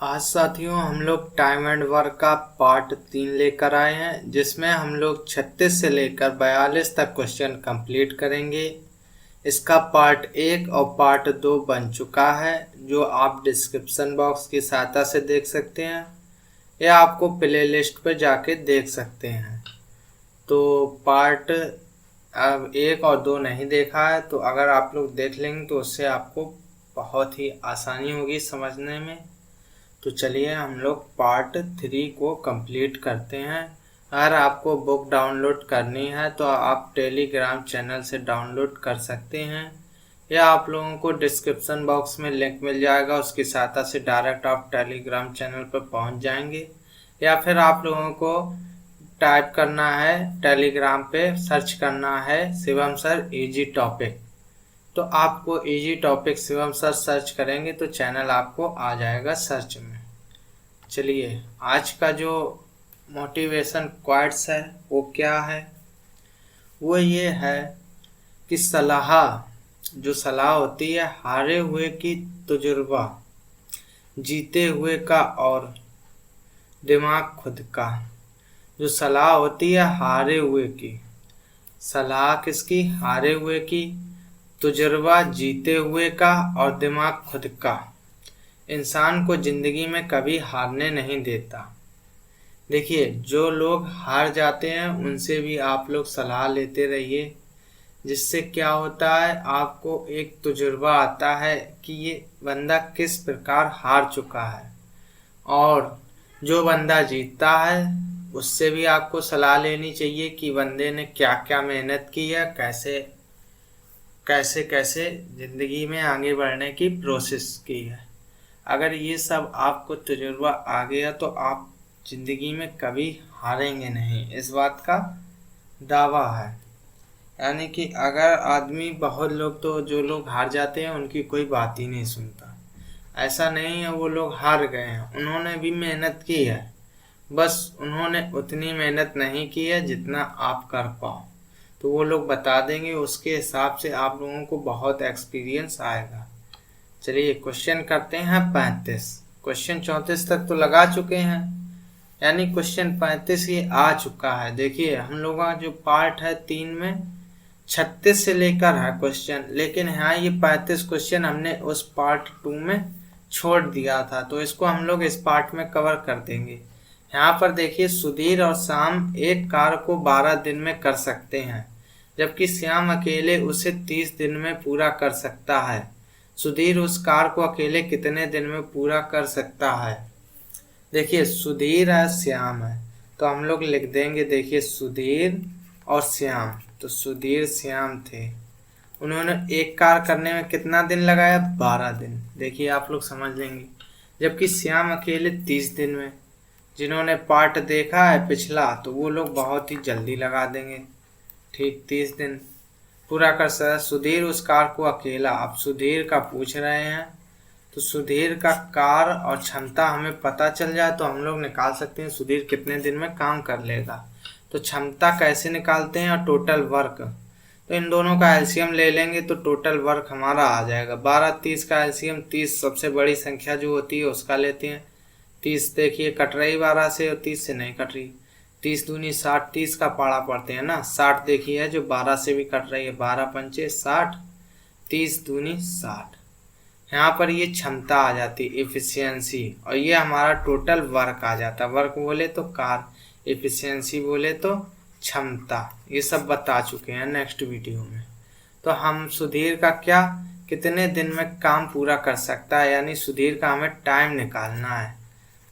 आज साथियों हम लोग टाइम एंड वर्क का पार्ट 3 लेकर आए हैं, जिसमें हम लोग 36 से लेकर 42 तक क्वेश्चन कंप्लीट करेंगे। इसका पार्ट 1 और पार्ट 2 बन चुका है, जो आप डिस्क्रिप्शन बॉक्स की सहायता से देख सकते हैं या आपको प्ले लिस्ट पर जाके देख सकते हैं। तो पार्ट अब 1 और 2 नहीं देखा है, तो अगर आप लोग देख लेंगे तो उससे आपको बहुत ही आसानी होगी समझने में। तो चलिए हम लोग पार्ट 3 को कंप्लीट करते हैं। अगर आपको बुक डाउनलोड करनी है तो आप टेलीग्राम चैनल से डाउनलोड कर सकते हैं, या आप लोगों को डिस्क्रिप्शन बॉक्स में लिंक मिल जाएगा, उसकी सहायता से डायरेक्ट आप टेलीग्राम चैनल पर पहुंच जाएंगे। या फिर आप लोगों को टाइप करना है, टेलीग्राम पे सर्च करना है शिवम सर इजी टॉपिक, तो आपको easy topic Shivam sir search करेंगे तो चैनल आपको आ जाएगा सर्च में। चलिए आज का जो मोटिवेशन क्वाइट्स है वो क्या है, वो ये है कि जो सलाह होती है हारे हुए की तजुर्बा, जीते हुए का और दिमाग खुद का। जो सलाह होती है हारे हुए की, सलाह किसकी? हारे हुए की, तजुर्बा जीते हुए का और दिमाग खुद का इंसान को जिंदगी में कभी हारने नहीं देता। देखिए, जो लोग हार जाते हैं उनसे भी आप लोग सलाह लेते रहिए, जिससे क्या होता है आपको एक तजुर्बा आता है कि ये बंदा किस प्रकार हार चुका है। और जो बंदा जीतता है उससे भी आपको सलाह लेनी चाहिए कि बंदे ने क्या क्या मेहनत की है, कैसे कैसे ज़िंदगी में आगे बढ़ने की प्रोसेस की है। अगर ये सब आपको तजुर्बा आ गया तो आप ज़िंदगी में कभी हारेंगे नहीं, इस बात का दावा है। यानी कि अगर आदमी, बहुत लोग तो जो लोग हार जाते हैं उनकी कोई बात ही नहीं सुनता। ऐसा नहीं है वो लोग हार गए हैं, उन्होंने भी मेहनत की है, बस उन्होंने उतनी मेहनत नहीं की है जितना आप कर पाओ। तो वो लोग बता देंगे, उसके हिसाब से आप लोगों को बहुत एक्सपीरियंस आएगा। चलिए क्वेश्चन करते हैं 35। क्वेश्चन 34 तक तो लगा चुके हैं, यानी क्वेश्चन 35 ये आ चुका है। देखिए हम लोगों का जो पार्ट है 3 में 36 से लेकर है क्वेश्चन, लेकिन यहाँ ये 35 क्वेश्चन हमने उस पार्ट 2 में छोड़ दिया था, तो इसको हम लोग इस पार्ट में कवर कर देंगे। यहाँ पर देखिए, सुधीर और श्याम एक कार्य को 12 दिन में कर सकते हैं, जबकि श्याम अकेले उसे 30 दिन में पूरा कर सकता है। सुधीर उस कार्य को अकेले कितने दिन में पूरा कर सकता है? देखिए सुधीर है, श्याम है, तो हम लोग लिख देंगे, देखिए सुधीर और श्याम। तो सुधीर श्याम थे, उन्होंने एक कार्य करने में कितना दिन लगाया? 12 दिन। देखिए आप लोग समझ लेंगे। जबकि श्याम अकेले 30 दिन में, जिन्होंने पार्ट देखा है पिछला तो वो लोग बहुत ही जल्दी लगा देंगे। ठीक, 30 दिन पूरा कर सकता। सुधीर उस कार को अकेला, अब सुधीर का पूछ रहे हैं तो सुधीर का कार और क्षमता हमें पता चल जाए तो हम लोग निकाल सकते हैं सुधीर कितने दिन में काम कर लेगा। तो क्षमता कैसे निकालते हैं और टोटल वर्क, तो इन दोनों का एलसीएम ले लेंगे तो टोटल वर्क हमारा आ जाएगा 12। 30 का एलसीएम, 30 सबसे बड़ी संख्या जो होती है उसका लेते हैं। 30 देखिए कट रही 12 से और 30 से नहीं कट रही। 30 दूनी 60, 30 का पाड़ा पड़ते हैं ना। 60 देखिए है जो 12 से भी कट रही है, 12 पंचे 60, 30 दूनी 60। यहाँ पर ये क्षमता आ जाती है, एफिशिएंसी, और ये हमारा टोटल वर्क आ जाता है। वर्क बोले तो कार, एफिशिएंसी बोले तो क्षमता। ये सब बता चुके हैं नेक्स्ट वीडियो में। तो हम सुधीर का क्या, कितने दिन में काम पूरा कर सकता है, यानी सुधीर का हमें टाइम निकालना है।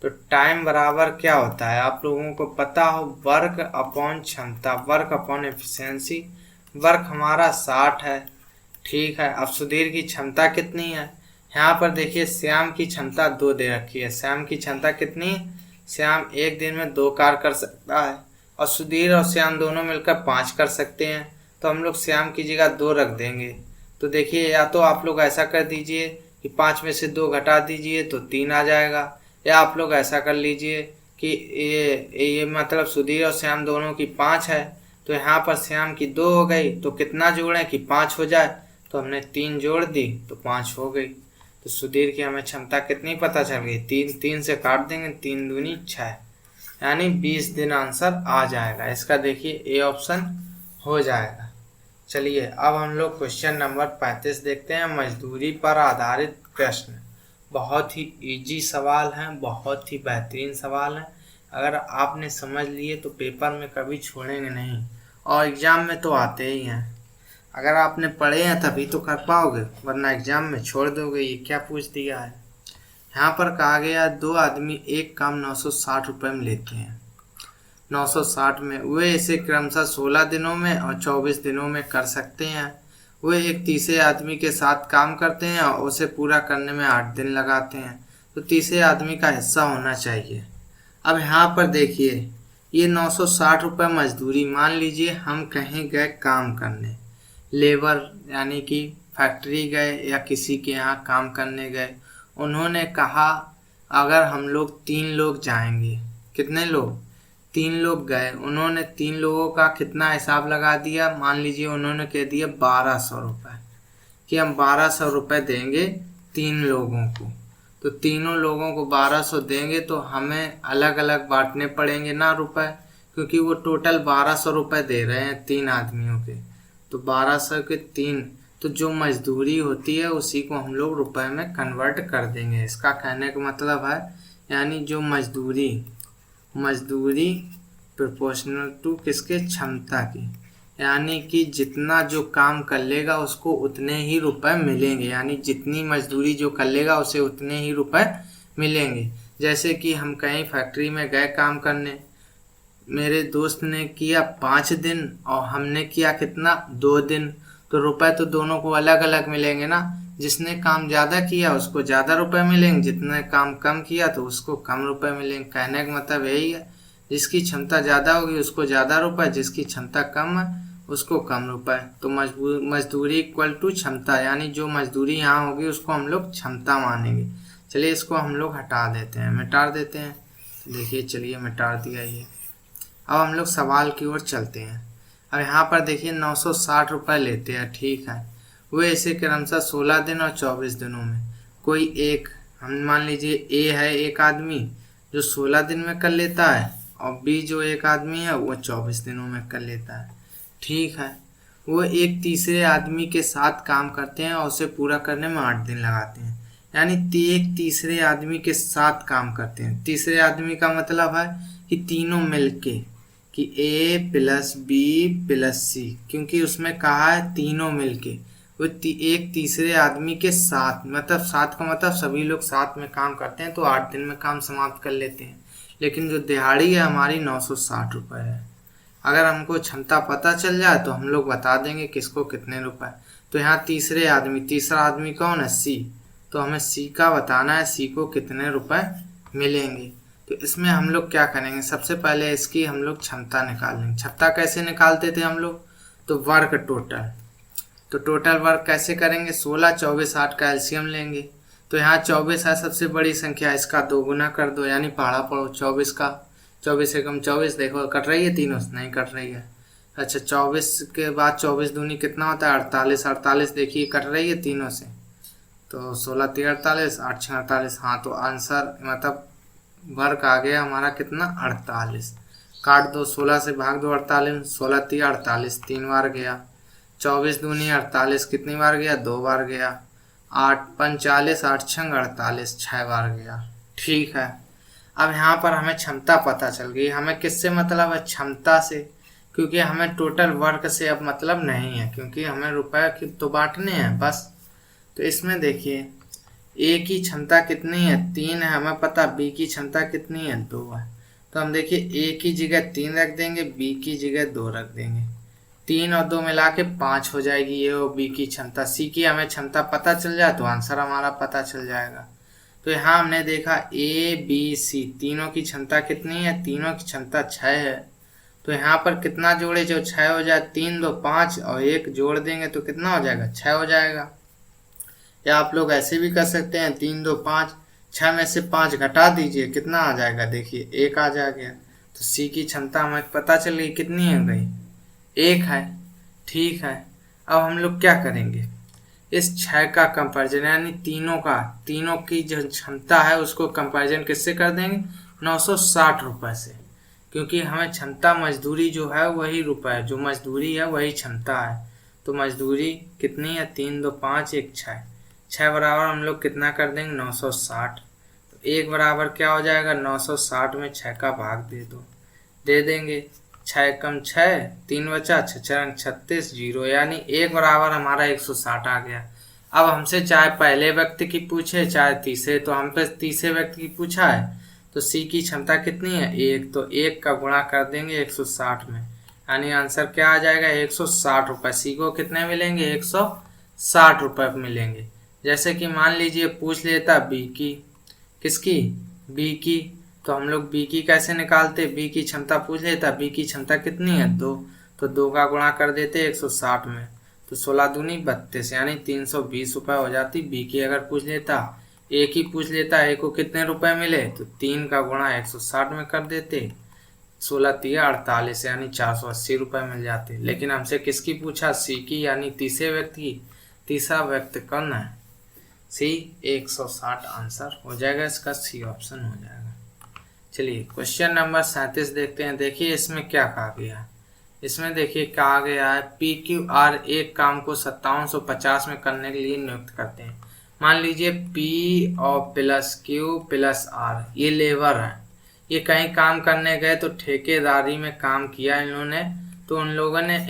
तो टाइम बराबर क्या होता है आप लोगों को पता हो, वर्क अपॉन क्षमता, वर्क अपॉन एफिशिएंसी। वर्क हमारा 60 है, ठीक है। अब सुधीर की क्षमता कितनी है? यहाँ पर देखिए श्याम की क्षमता 2 दे रखी है। श्याम की क्षमता कितनी है? श्याम एक दिन में 2 कार्य कर सकता है, और सुधीर और श्याम दोनों मिलकर 5 कर सकते हैं। तो हम लोग श्याम की जगह 2 रख देंगे। तो देखिए, या तो आप लोग ऐसा कर दीजिए कि 5 में से 2 घटा दीजिए तो 3 आ जाएगा, या आप लोग ऐसा कर लीजिए कि ये मतलब सुधीर और श्याम दोनों की 5 है, तो यहाँ पर श्याम की 2 हो गई, तो कितना जोड़ें कि 5 हो जाए। तो हमने 3 जोड़ दी तो 5 हो गई। तो सुधीर की हमें क्षमता कितनी पता चल गई, 3, 3 से काट देंगे, 3 दूनी 6, यानी 20 दिन आंसर आ जाएगा इसका। देखिए ए ऑप्शन हो जाएगा। चलिए अब हम लोग क्वेश्चन नंबर 35 देखते हैं, मजदूरी पर आधारित प्रश्न। बहुत ही इजी सवाल हैं, बहुत ही बेहतरीन सवाल हैं। अगर आपने समझ लिए तो पेपर में कभी छोड़ेंगे नहीं, और एग्ज़ाम में तो आते ही हैं। अगर आपने पढ़े हैं तभी तो कर पाओगे, वरना एग्ज़ाम में छोड़ दोगे। ये क्या पूछ दिया है, यहाँ पर कहा गया 2 आदमी एक काम 960 रुपये में लेते हैं। 960 में वे इसे क्रमशः 16 दिनों में और 24 दिनों में कर सकते हैं। वे एक तीसरे आदमी के साथ काम करते हैं और उसे पूरा करने में 8 दिन लगाते हैं, तो तीसरे आदमी का हिस्सा होना चाहिए। अब यहाँ पर देखिए, ये 960 रुपये मजदूरी, मान लीजिए हम कहीं गए काम करने, लेबर यानी कि फैक्ट्री गए या किसी के यहाँ काम करने गए। उन्होंने कहा अगर हम लोग 3 लोग जाएंगे, कितने लोग, 3 लोग गए, उन्होंने 3 लोगों का कितना हिसाब लगा दिया, मान लीजिए उन्होंने कह दिया 1200 रुपये कि हम 1200 रुपये देंगे 3 लोगों को। तो तीनों लोगों को 1200 देंगे तो हमें अलग अलग बांटने पड़ेंगे ना रुपए, क्योंकि वो टोटल 1200 रुपये दे रहे हैं 3 आदमियों के। तो 1200 के 3, तो जो मजदूरी होती है उसी को हम लोग रुपए में कन्वर्ट कर देंगे। इसका कहने का मतलब है, यानी जो मजदूरी प्रोपोर्शनल टू किसके, क्षमता की, यानी कि जितना जो काम कर लेगा उसको उतने ही रुपए मिलेंगे, यानी जितनी मजदूरी जो कर लेगा उसे उतने ही रुपए मिलेंगे। जैसे कि हम कहीं फैक्ट्री में गए काम करने, मेरे दोस्त ने किया 5 दिन और हमने किया कितना, 2 दिन, तो रुपए तो दोनों को अलग अलग मिलेंगे ना। जिसने काम ज़्यादा किया उसको ज़्यादा रुपए मिलेंगे, जितने काम कम किया तो उसको कम रुपए मिलेंगे। कहने का मतलब यही है, जिसकी क्षमता ज़्यादा होगी उसको ज़्यादा रुपए, जिसकी क्षमता कम है उसको कम रुपए। तो मजदूरी इक्वल टू क्षमता, यानी जो मजदूरी यहाँ होगी उसको हम लोग क्षमता मानेंगे। चलिए इसको हम लोग हटा देते हैं, मिटा देते हैं। देखिए चलिए मिटा दिया ये। अब हम लोग सवाल की ओर चलते हैं। अब यहाँ पर देखिए 960 रुपये लेते हैं, ठीक है। वे इसे क्रमशः 16 दिन और 24 दिनों में, कोई एक, हम मान लीजिए ए है एक आदमी जो 16 दिन में कर लेता है, और बी जो एक आदमी है वो 24 दिनों में कर लेता है, ठीक है। वो एक तीसरे आदमी के साथ काम करते हैं और उसे पूरा करने में 8 दिन लगाते हैं, यानी एक तीसरे आदमी के साथ काम करते हैं। तीसरे आदमी का मतलब है कि तीनों मिलके, कि ए प्लस बी प्लस सी, क्योंकि उसमें कहा है तीनों मिलके, वो एक तीसरे आदमी के साथ, मतलब साथ का मतलब सभी लोग साथ में काम करते हैं, तो 8 दिन में काम समाप्त कर लेते हैं। लेकिन जो दिहाड़ी है हमारी 960 रुपये है। अगर हमको क्षमता पता चल जाए तो हम लोग बता देंगे किसको कितने रुपए। तो यहाँ तीसरा आदमी कौन है, सी, तो हमें सी का बताना है, सी को कितने रुपए मिलेंगे। तो इसमें हम लोग क्या करेंगे, सबसे पहले इसकी हम लोग क्षमता निकाल लेंगे। क्षमता कैसे निकालते थे हम लोग, तो वर्क टोटल, तो टोटल वर्क कैसे करेंगे, 16, 24, 8 का एलसीएम लेंगे। तो यहाँ 24 है सबसे बड़ी संख्या, इसका 2 गुना कर दो, यानी पढ़ा पढ़ो 24 का, 24 एकम 24, देखो कट रही है तीनों से, नहीं कट रही है। अच्छा 24 के बाद 24 दूनी कितना होता है, 48, 48 देखिए कट रही है तीनों से, तो 16 3 48, 8 6 48, हाँ तो आंसर मतलब वर्क आ गया हमारा कितना, 48। काट दो, 16 से भाग दो 48, 16 3 48, 3 बार गया। 24 दूनी 48 कितनी बार गया, 2 बार गया। 8 45, 8 6 48, 6 बार गया, ठीक है। अब यहाँ पर हमें क्षमता पता चल गई। हमें किससे मतलब है, क्षमता से, क्योंकि हमें टोटल वर्क से अब मतलब नहीं है, क्योंकि हमें रुपए की तो बांटने हैं बस। तो इसमें देखिए ए की क्षमता कितनी है, 3 है हमें पता, बी की क्षमता कितनी है, 2 है। तो हम देखिए ए की जगह 3 रख देंगे, बी की जगह 2 रख देंगे, 3 और 2 मिला के 5 हो जाएगी ए और बी की क्षमता। सी की हमें क्षमता पता चल जाए तो आंसर हमारा पता चल जाएगा। तो यहाँ हमने देखा ए बी सी तीनों की क्षमता कितनी है, तीनों की क्षमता 6 है। तो यहाँ पर कितना जोड़े जो 6 हो जाए, 3 2 5 और 1 जोड़ देंगे तो कितना हो जाएगा, 6 हो जाएगा। या आप लोग ऐसे भी कर सकते हैं, 3 2 5, 6 में से 5 घटा दीजिए, कितना आ जाएगा, देखिए 1 आ जाएगा। तो सी की क्षमता हमें पता चल गई कितनी हो गई, 1 है, ठीक है। अब हम लोग क्या करेंगे, इस 6 का कंपैरिजन यानी तीनों की जो क्षमता है उसको कंपैरिजन किससे कर देंगे, 960 रुपये से, क्योंकि हमें क्षमता मजदूरी जो है वही रुपये, जो मजदूरी है वही क्षमता है। तो मजदूरी कितनी है, 3 2 5 1 6, 6 बराबर हम लोग कितना कर देंगे, 960। तो 1 बराबर क्या हो जाएगा, 960 में 6 का भाग दे देंगे। 6 कम 6, 3 बचा, 6 6 36, 0, यानी 1 बराबर हमारा 160 आ गया। अब हमसे चाहे पहले व्यक्ति की पूछे चाहे तीसरे, तो हम पे तीसरे व्यक्ति की पूछा है, तो सी की क्षमता कितनी है, 1, तो 1 का गुणा कर देंगे 160 में, यानी आंसर क्या आ जाएगा, 160 रुपये। सी को कितने मिलेंगे, 160 रुपये मिलेंगे। जैसे कि मान लीजिए पूछ लेता बी की, किसकी, बी की, तो हम लोग बी की कैसे निकालते, बी की क्षमता पूछ लेता, बी की क्षमता कितनी है, 2, तो 2 का गुणा कर देते 160 में, तो 16 दूनी 32, यानी 320 रुपये हो जाती। बी की अगर पूछ लेता, ए की पूछ लेता, ए को कितने रुपए मिले, तो 3 का गुणा 160 में कर देते, 16 3 48, यानी 480 रुपये मिल जाते। लेकिन हमसे किसकी पूछा, सी की, यानी तीसरे व्यक्ति की, तीसरा व्यक्ति कौन है, सी, 160 आंसर हो जाएगा इसका, सी ऑप्शन हो जाएगा। चलिए क्वेश्चन नंबर 37 देखते हैं। देखिए इसमें क्या कहा गया है, इसमें देखिए कहा गया है पी क्यू आर एक काम को 5750 में करने के लिए नियुक्त करते हैं। मान लीजिए पी और प्लस क्यू प्लस आर ये लेबर है, ये कहीं काम करने गए तो ठेकेदारी में काम किया इन्होंने, तो इन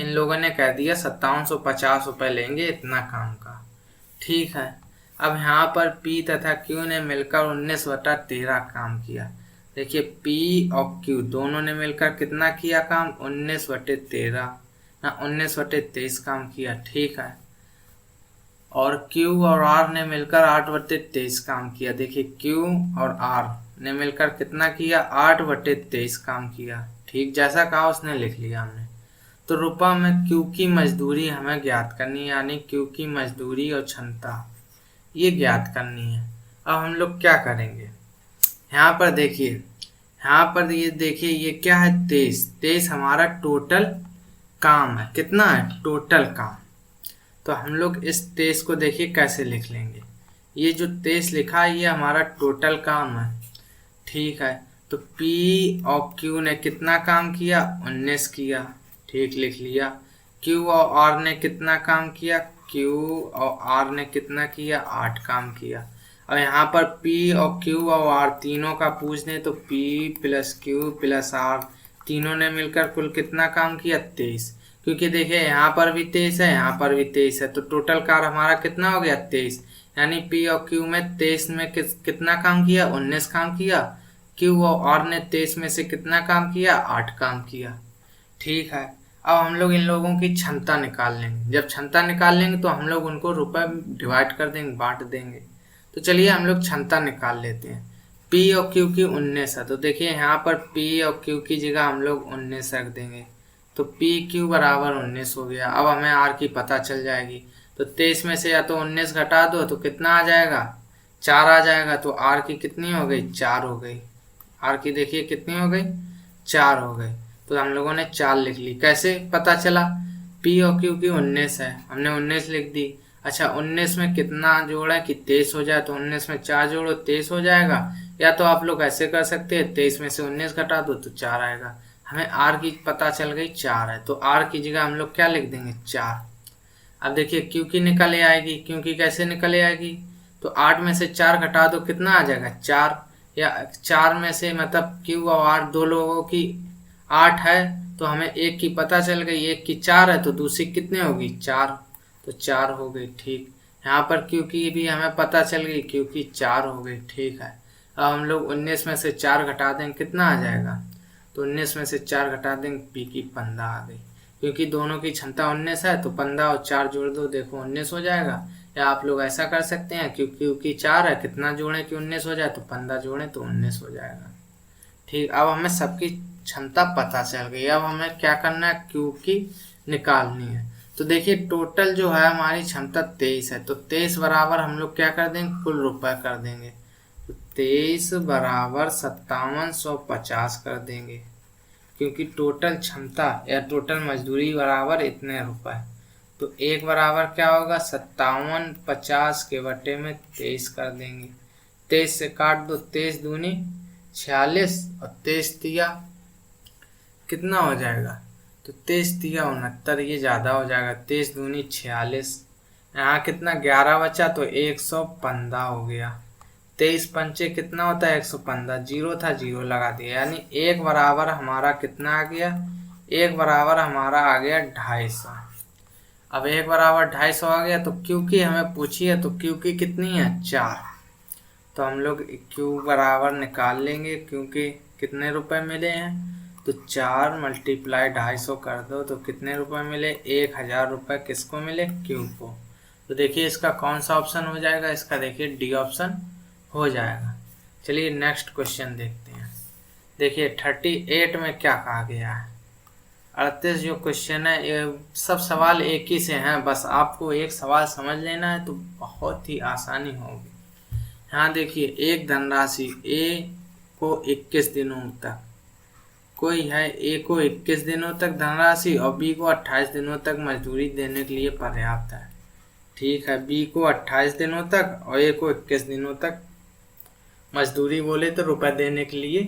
लोगों ने कह दिया 5750 रुपये लेंगे इतना काम का, ठीक है। अब यहाँ पर पी तथा क्यू ने मिलकर 19/13 काम किया। देखिए पी और क्यू दोनों ने मिलकर कितना किया काम, 19/13 ना 19/23 काम किया, ठीक है। और क्यू और आर ने मिलकर 8/23 काम किया। देखिए क्यू और आर ने मिलकर कितना किया, 8/23 काम किया, ठीक जैसा कहा उसने लिख लिया हमने। तो रुपये में क्यू की मजदूरी हमें ज्ञात करनी है, यानी क्यू की मजदूरी और क्षमता ये ज्ञात करनी है। अब हम लोग क्या करेंगे, यहाँ पर देखिए, यहाँ पर ये देखिए ये क्या है, 23 हमारा टोटल काम है, कितना है टोटल काम। तो हम लोग इस 23 को देखिए कैसे लिख लेंगे, ये जो 23 लिखा है ये हमारा टोटल काम है, ठीक है। तो P और Q ने कितना काम किया, 19 किया, ठीक लिख लिया। Q और R ने कितना काम किया, Q और R ने कितना किया, 8 काम किया। अब यहाँ पर P और Q और R तीनों का पूछ दें तो P plus Q plus R तीनों ने मिलकर कुल कितना काम किया, 23, क्योंकि देखिए यहाँ पर भी 23 है, यहाँ पर भी 23 है, तो टोटल कार हमारा कितना हो गया, 23, यानी P और Q में 23 में कितना काम किया, 19 काम किया। Q और R ने 23 में से कितना काम किया, 8 काम किया, ठीक है। अब हम लोग इन लोगों की क्षमता निकाल लेंगे। जब क्षमता निकाल लेंगे तो हम लोग उनको रुपए डिवाइड कर देंगे, बांट देंगे। तो चलिए हम लोग क्षमता निकाल लेते हैं। P और Q की 19 है, तो देखिए यहाँ पर P और Q की जगह हम लोग 19 रख देंगे, तो PQ बराबर 19 हो गया। अब हमें R की पता चल जाएगी, तो 23 में से या तो 19 घटा दो तो कितना आ जाएगा, 4 आ जाएगा। तो R की कितनी हो गई, 4 हो गई। R की देखिए कितनी हो गई, 4 हो गई। तो हम लोगों ने 4 लिख ली। कैसे पता चला, P और Q की 19 है, हमने 19 लिख दी। अच्छा 19 में कितना जोड़ा कि 23 हो जाए, तो 19 में 4 जोड़ो 23 हो जाएगा। या तो आप लोग ऐसे कर सकते हैं, 23 में से 19 घटा दो तो 4 आएगा। हमें R की पता चल गई 4 है, तो R की जगह हम लोग क्या लिख देंगे, 4। अब देखिए Q की निकल आएगी, Q की कैसे निकल आएगी, तो 8 में से 4 घटा दो कितना आ जाएगा, 4। या 4 में से मतलब Q और R दो लोगों की 8 है, तो हमें एक की पता चल गई, एक की 4 है, तो दूसरी कितनी होगी, 4, तो 4 हो गई, ठीक। यहाँ पर Q की भी हमें पता चल गई, Q की 4 हो गई, ठीक है। अब हम लोग 19 में से 4 घटा देंगे, कितना आ जाएगा, तो 19 में से 4 घटा देंगे, P की 15 आ गई। क्योंकि दोनों की क्षमता 19 है, तो 15 और 4 जोड़ दो, देखो 19 हो जाएगा। या आप लोग ऐसा कर सकते हैं, क्योंकि 4 है, कितना जोड़ें कि 19 हो जाए, तो 15 जोड़ें तो 19 हो जाएगा, ठीक। अब हमें सबकी क्षमता पता चल गई। अब हमें क्या करना है, Q की निकालनी है। तो देखिए टोटल जो है हमारी क्षमता 23 है, तो 23 बराबर हम लोग क्या कर देंगे, कुल रुपए कर देंगे। तो 23 बराबर 5750 कर देंगे, क्योंकि टोटल क्षमता या टोटल मजदूरी बराबर इतने रुपए। तो 1 बराबर क्या होगा 57, 50 के बटे में 23 कर देंगे। 23 से काट दो, 23 दूनी 46 और 23 तिया कितना हो जाएगा, तो 23 तिया 69, ये ज़्यादा हो जाएगा। 23 दूनी 46, यहाँ कितना 11 बचा तो 115 हो गया। 23 पंचे कितना होता है 115, जीरो था जीरो लगा दिया, यानी 1 बराबर हमारा कितना आ गया, 1 बराबर हमारा आ गया 250। अब 1 बराबर 250 आ गया, तो क्यू की हमें पूछी है, तो क्यू की कितनी है 4, तो हम लोग क्यू बराबर निकाल लेंगे। क्योंकि कितने रुपए मिले हैं, तो 4 मल्टीप्लाई 250 कर दो तो कितने रुपए मिले, 1000 रुपये किसको मिले, क्यू को। तो देखिए इसका कौन सा ऑप्शन हो जाएगा, इसका देखिए डी ऑप्शन हो जाएगा। चलिए नेक्स्ट क्वेश्चन देखते हैं। देखिए 38 में क्या कहा गया है। 38 जो क्वेश्चन है, ये सब सवाल एक ही से हैं, बस आपको एक सवाल समझ लेना है तो बहुत ही आसानी होगी। यहाँ देखिए एक धनराशि ए को 21 दिनों तक, कोई है ए को 21 दिनों तक धनराशि और बी को 28 दिनों तक मजदूरी देने के लिए पर्याप्त है। ठीक है, बी को 28 दिनों तक और ए को 21 दिनों तक मजदूरी बोले तो रुपए देने के लिए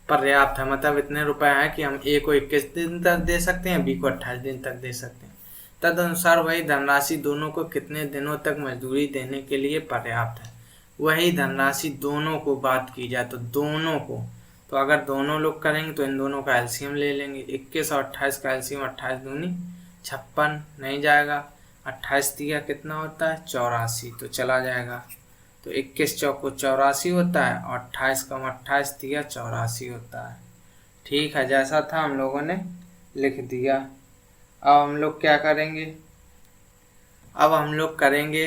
पर्याप्त है, मतलब इतने रुपए हैं कि हम ए को 21 दिन तक दे सकते हैं, बी को 28 दिन तक दे सकते हैं। तदनुसार वही धनराशि दोनों को कितने दिनों तक मजदूरी देने के लिए पर्याप्त है। वही धनराशि दोनों को बात की जाए तो दोनों को, तो अगर दोनों लोग करेंगे तो इन दोनों का एलसीएम ले लेंगे। 21 और 28 का एलसीएम 28 दूनी 56 नहीं जाएगा, 28 दिया कितना होता है 84, तो चला जाएगा। तो 21 चौको 84 होता है और 28 कम 28 दिया 84 होता है। ठीक है, जैसा था हम लोगों ने लिख दिया। अब हम लोग क्या करेंगे, अब हम लोग करेंगे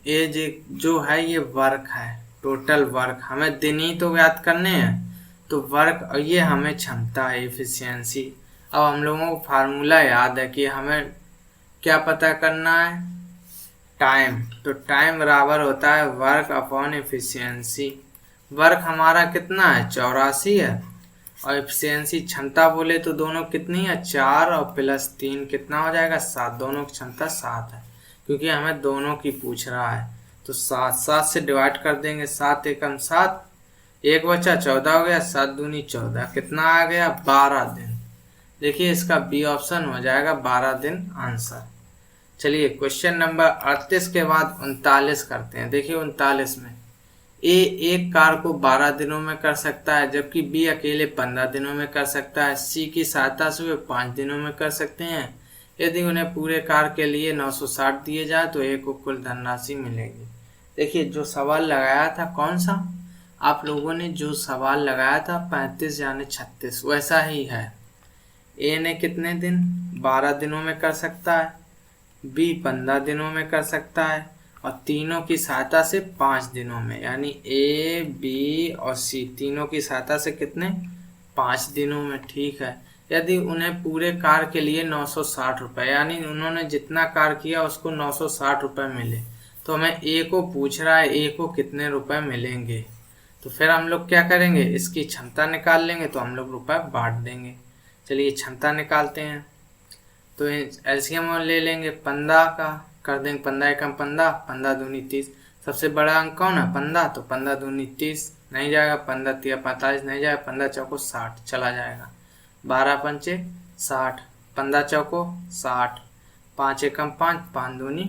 ये जो है ये वर्क है, टोटल वर्क, हमें दिन ही तो याद करने हैं, तो वर्क और ये हमें क्षमता है एफिशिएंसी। अब हम लोगों को फार्मूला याद है कि हमें क्या पता करना है, टाइम। तो टाइम बराबर होता है वर्क अपॉन एफिशिएंसी। वर्क हमारा कितना है 84 है और एफिशिएंसी क्षमता बोले तो दोनों कितनी है 4 और प्लस 3 कितना हो जाएगा 7, दोनों की क्षमता 7 है क्योंकि हमें दोनों की पूछ रहा है। तो 7 से डिवाइड कर देंगे, 7 एकम 7, 1 बचा 14 हो गया, 7 दूनी 14 कितना आ गया 12 दिन। देखिए इसका बी ऑप्शन हो जाएगा 12 दिन आंसर। चलिए क्वेश्चन नंबर 38 के बाद 39 करते हैं। देखिए 39 में ए एक कार को 12 दिनों में कर सकता है जबकि बी अकेले 15 दिनों में कर सकता है। सी की सहायता से वे 5 दिनों में कर सकते हैं। यदि उन्हें पूरे कार के लिए 960 दिए जाए तो ए को कुल धनराशि मिलेगी। देखिए जो सवाल लगाया था कौन सा, आप लोगों ने जो सवाल लगाया था 35 यानी 36 वैसा ही है। ए ने कितने दिन 12 दिनों में कर सकता है, बी 15 दिनों में कर सकता है और तीनों की सहायता से 5 दिनों में, यानी ए बी और सी तीनों की सहायता से कितने 5 दिनों में। ठीक है, यदि उन्हें पूरे कार के लिए 960 रुपये, यानी उन्होंने जितना कार किया उसको 960 रुपये मिले, तो हमें ए को पूछ रहा है ए को कितने रुपए मिलेंगे। तो फिर हम लोग क्या करेंगे, इसकी क्षमता निकाल लेंगे तो हम लोग रुपए बांट देंगे। चलिए क्षमता निकालते हैं, तो एलसीएम ले लेंगे 15 का, कर देंगे 15 एकम 15, 15 दूनी 30। सबसे बड़ा अंक कौन है 15, तो 15 दूनी 30 नहीं जाएगा, 15 तिया 45 नहीं जाएगा, 15 चौको 60 चला जाएगा, 12 पंचे 60, 15 चौको 60, 5 एकम 5, 5 दूनी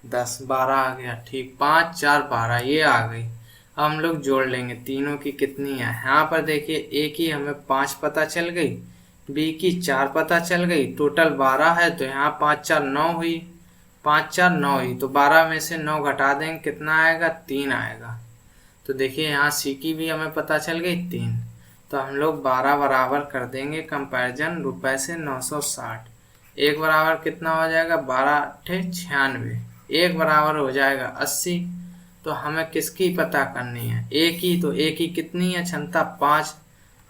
10, 12 आ गया। ठीक, 5 4 12 ये आ गई। अब हम लोग जोड़ लेंगे तीनों की कितनी है। यहाँ पर देखिए ए की हमें 5 पता चल गई, बी की 4 पता चल गई, टोटल 12 है तो यहाँ 5 4 9 हुई, 5 4 9 हुई, तो 12 में से 9 घटा देंगे कितना आएगा 3 आएगा। तो देखिए यहाँ सी की भी हमें पता चल गई 3, तो हम लोग 12 बराबर कर देंगे कंपैरिजन रुपए से 960। 1 बराबर कितना हो जाएगा 12 96, 1 बराबर हो जाएगा 80। तो हमें किसकी पता करनी है, ए की। तो ए की कितनी है क्षमता 5,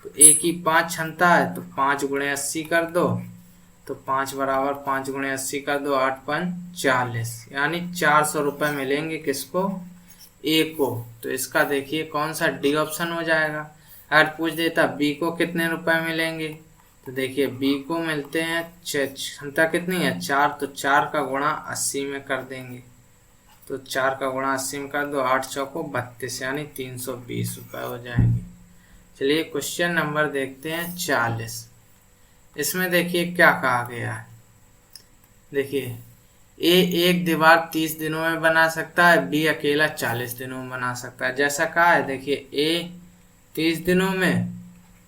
तो ए की 5 क्षमता है तो 5 गुणे 80 कर दो, तो 5 बराबर 5 गुणे 80 कर दो, 8 5 40, यानी 400 रुपये मिलेंगे किसको ए को। तो इसका देखिए कौन सा डी ऑप्शन हो जाएगा। अगर पूछ देता बी को कितने रुपए मिलेंगे, तो देखिए बी को मिलते हैं क्षमता कितनी है 4, तो 4 का गुणा 80 में कर देंगे। तो 4 का गुणा 80 में कर दो, 8 चौको 32 यानी 320 रुपये हो जाएंगे। चलिए क्वेश्चन नंबर देखते हैं 40। इसमें देखिए क्या कहा गया है। देखिए ए एक दीवार 30 दिनों में बना सकता है, बी अकेला 40 दिनों में बना सकता है। जैसा कहा है देखिए ए 30 दिनों में,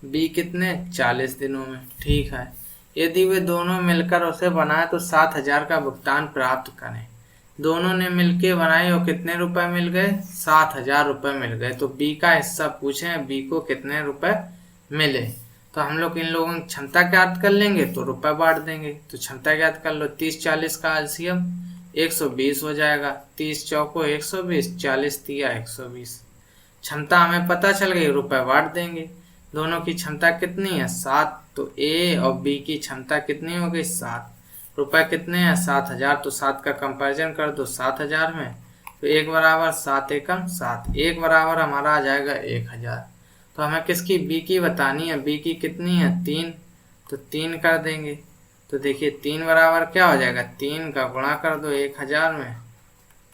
बी कितने 40 दिनों में। ठीक है, यदि वे दोनों मिलकर उसे बनाए तो 7,000 का भुगतान प्राप्त करें। दोनों ने मिलके बनाई और कितने रुपए मिल गए 7,000 रुपये मिल गए। तो बी का हिस्सा पूछे, बी को कितने रुपए मिले। तो हम लोग इन लोगों की क्षमता ज्ञात कर लेंगे तो रुपए बांट देंगे। तो क्षमता ज्ञात कर लो, 30-40 का एलसीएम 120 हो जाएगा। 30 चौको 120, 40 तिया 120। क्षमता हमें पता चल गई, रुपए बांट देंगे। दोनों की क्षमता कितनी है 7, तो ए और बी की क्षमता कितनी हो गई 7। रुपए कितने हैं 7,000, तो 7 का कंपैरिजन कर दो 7,000 में। तो 1 बराबर 7 एकम 7, 1 बराबर हमारा आ जाएगा 1,000। तो हमें किसकी बी की बतानी है, बी की कितनी है 3, तो 3 कर देंगे। तो देखिए 3 बराबर क्या हो जाएगा, 3 का गुणा कर दो 1,000 में,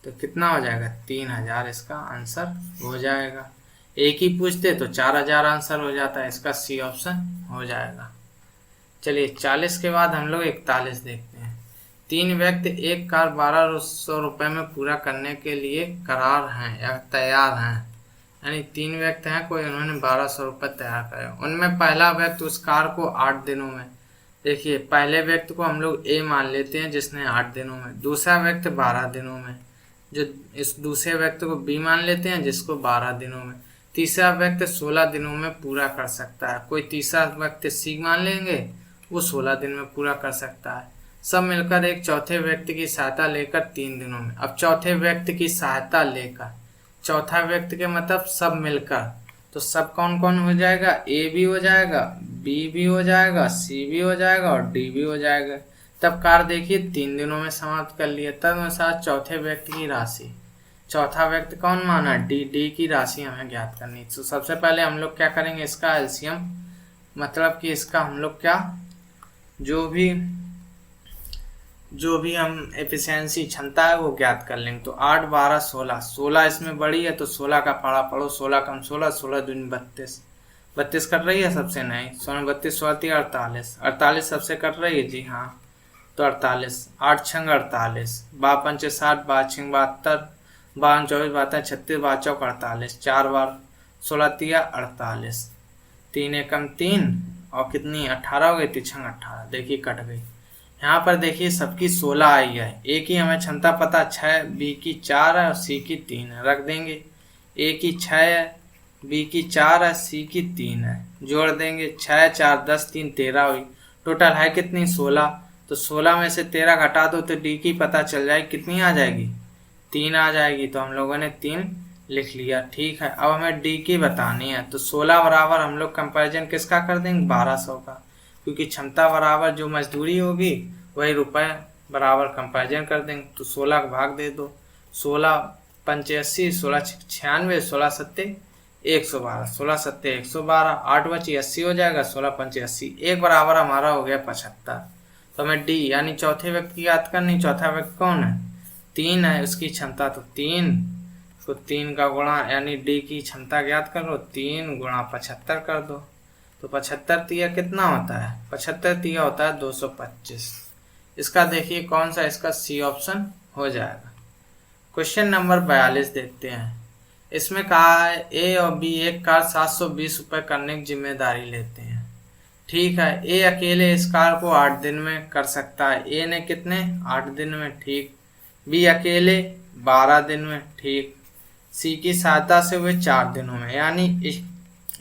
तो कितना हो जाएगा 3,000 इसका आंसर हो जाएगा। एक ही पूछते तो 4,000 आंसर हो जाता है, इसका सी ऑप्शन हो जाएगा। चलिए 40 के बाद हम लोग 41 देखते हैं। 3 व्यक्ति एक कार 1,200 रुपये में पूरा करने के लिए करार हैं या तैयार हैं, यानी 3 व्यक्ति हैं कोई, उन्होंने 1,200 रुपये तैयार करे। उनमें पहला व्यक्ति उस कार को 8 दिनों में, देखिए पहले व्यक्ति को हम लोग ए मान लेते हैं जिसने 8 दिनों में, दूसरा व्यक्ति 12 दिनों में, जो इस दूसरे व्यक्ति को बी मान लेते हैं जिसको 12 दिनों में, तीसरा व्यक्ति 16 दिनों में पूरा कर सकता है। कोई तीसरा व्यक्ति सी मान लेंगे, वो 16 दिन में पूरा कर सकता है। सब मिलकर एक चौथे व्यक्ति की सहायता लेकर 3 दिनों में। अब चौथे व्यक्ति की सहायता लेकर, चौथा व्यक्ति के मतलब सब मिलकर, तो सब कौन कौन हो जाएगा, ए भी हो जाएगा, बी भी हो जाएगा, सी भी हो जाएगा और डी भी हो जाएगा। तब कार देखिए 3 दिनों में समाप्त कर लिया। तब अनुसार चौथे व्यक्ति की राशि, चौथा व्यक्ति कौन माना, डी, डी की राशि हमें ज्ञात करनी। तो सबसे पहले हम लोग क्या करेंगे, इसका एलसीएम, मतलब कि इसका हम लोग क्या जो भी हम एफिशिएंसी क्षमता है वो ज्ञात कर लेंगे। तो 8, 12, 16, 16 इसमें बड़ी है तो 16 का पारा पढ़ो, 16 कम 16, 16 दूनी 32, 32 कट रही है सबसे, नहीं 16 32 16 48, 48 सबसे कट रही है जी हाँ, तो 48, 8 छंग 48, 5 पंचे 60, 5 छंग 72, 52 24 72 36, 5 चौक 48, 4 बार 16 तिया 48, 3 एकम 3 और कितनी 18 हो गई, 3 छंग 18, देखिए कट गई। यहाँ पर देखिए सबकी 16 आई है। ए की हमें क्षमता पता 6, बी की 4 है और सी की 3 है, रख देंगे। ए की 6 है, बी की 4 है, सी की 3 है, जोड़ देंगे 6 4 10 3 13 हुई। टोटल है कितनी 16, तो 16 में से 13 घटा दो तो डी की पता चल जाएगी, कितनी आ जाएगी 3 आ जाएगी। तो हम लोगों ने 3 लिख लिया। ठीक है, अब हमें डी की बतानी है। तो 16 बराबर हम लोग कंपेरिजन किसका कर देंगे 1200 का, क्योंकि क्षमता बराबर जो मजदूरी होगी वही रुपए बराबर कंपेरिजन कर देंगे। तो 16 का भाग दे दो, 16 पंचे 80, 16 96, 16 सत्ते 112, 16 सत्ते 112, 8 बची 80 हो जाएगा, 16 पंचे 80, एक बराबर हमारा हो गया 75। तो हमें डी यानी चौथे व्यक्ति की याद करनी। चौथा व्यक्ति कौन है 3 है, उसकी क्षमता तो 3, तो 3 का गुणा यानी डी की क्षमता ज्ञात करो, 3 गुणा 75 कर दो। तो 75 तिया कितना होता है, 75 तिया होता है 225। इसका देखिए कौन सा, इसका सी ऑप्शन हो जाएगा। क्वेश्चन नंबर 42 देखते हैं। इसमें कहा है ए और बी एक कार 720 रुपये करने की जिम्मेदारी लेते हैं। ठीक है, ए अकेले इस कार को 8 दिन में कर सकता है। ए ने कितने 8 दिन में, ठीक। बी अकेले 12 दिन में, ठीक। सी की सहायता से वे 4 दिनों में, यानी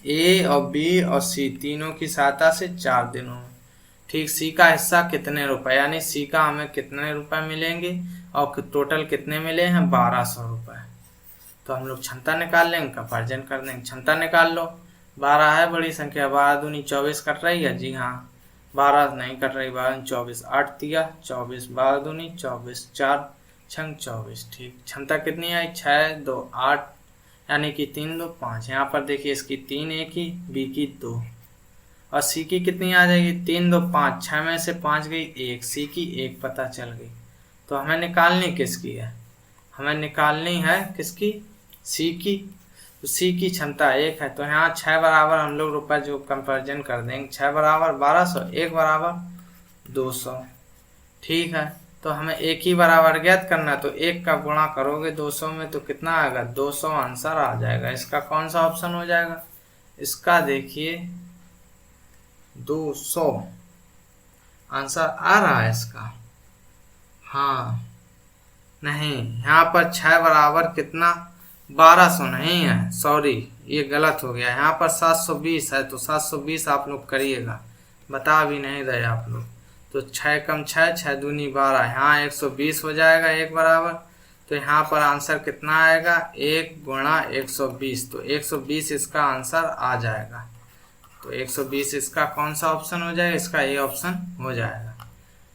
ए और बी और सी तीनों की सहायता से 4 दिनों में, ठीक। सी का हिस्सा कितने रुपए, यानी सी का हमें कितने रुपए मिलेंगे और टोटल कितने मिले हैं 1200 रुपये। तो हम लोग क्षमता निकाल लेंगे, कंपेरिजन कर देंगे। क्षमता निकाल लो, 12 है बड़ी संख्या, 12 दूनी 24 कट रही है जी हाँ, 12 नहीं कट रही, 12 24, 8 तिया 24, 12 दूनी 24, 4 छंग 24, ठीक। क्षमता कितनी आई 6 2 8, यानी कि 3 2 5। यहाँ पर देखिए इसकी 3 एक ही, बी की 2, और सी की कितनी आ जाएगी, 3 2 5, 6 में से 5 गई 1, सी की 1 पता चल गई। तो हमें निकालनी किसकी है, हमें निकालनी है किसकी, सी की। तो सी की क्षमता 1 है, तो यहाँ 6 बराबर हम लोग रुपये जो कंपेरिजन कर देंगे, 6 बराबर 1200, 1 बराबर 200। ठीक है, तो हमें एक ही बराबर ज्ञात करना है, तो 1 का गुणा करोगे 200 में तो कितना आएगा, 200 आंसर आ जाएगा। इसका कौन सा ऑप्शन हो जाएगा, इसका देखिए 200 आंसर आ रहा है इसका। हाँ नहीं, यहाँ पर 6 बराबर कितना, 1200 नहीं है, सॉरी ये गलत हो गया, यहाँ पर 720 है, तो 720 आप लोग करिएगा, बता भी नहीं रहे आप लोग। तो 6 कम 6, 6 दूनी 12, यहाँ 120 हो जाएगा 1 बराबर। तो यहाँ पर आंसर कितना आएगा, 1 गुणा 120, तो 120 इसका आंसर आ जाएगा। तो 120 इसका कौन सा ऑप्शन हो जाएगा, इसका ये ऑप्शन हो जाएगा।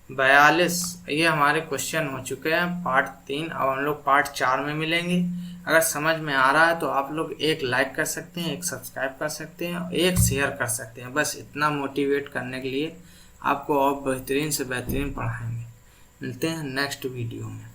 42 ये हमारे क्वेश्चन हो चुके हैं पार्ट 3। अब हम लोग पार्ट 4 में मिलेंगे। अगर समझ में आ रहा है तो आप लोग एक लाइक कर सकते हैं, एक सब्सक्राइब कर सकते हैं, एक शेयर कर सकते हैं, बस इतना मोटिवेट करने के लिए आपको और बेहतरीन से बेहतरीन पढ़ाएंगे। मिलते हैं नेक्स्ट वीडियो में।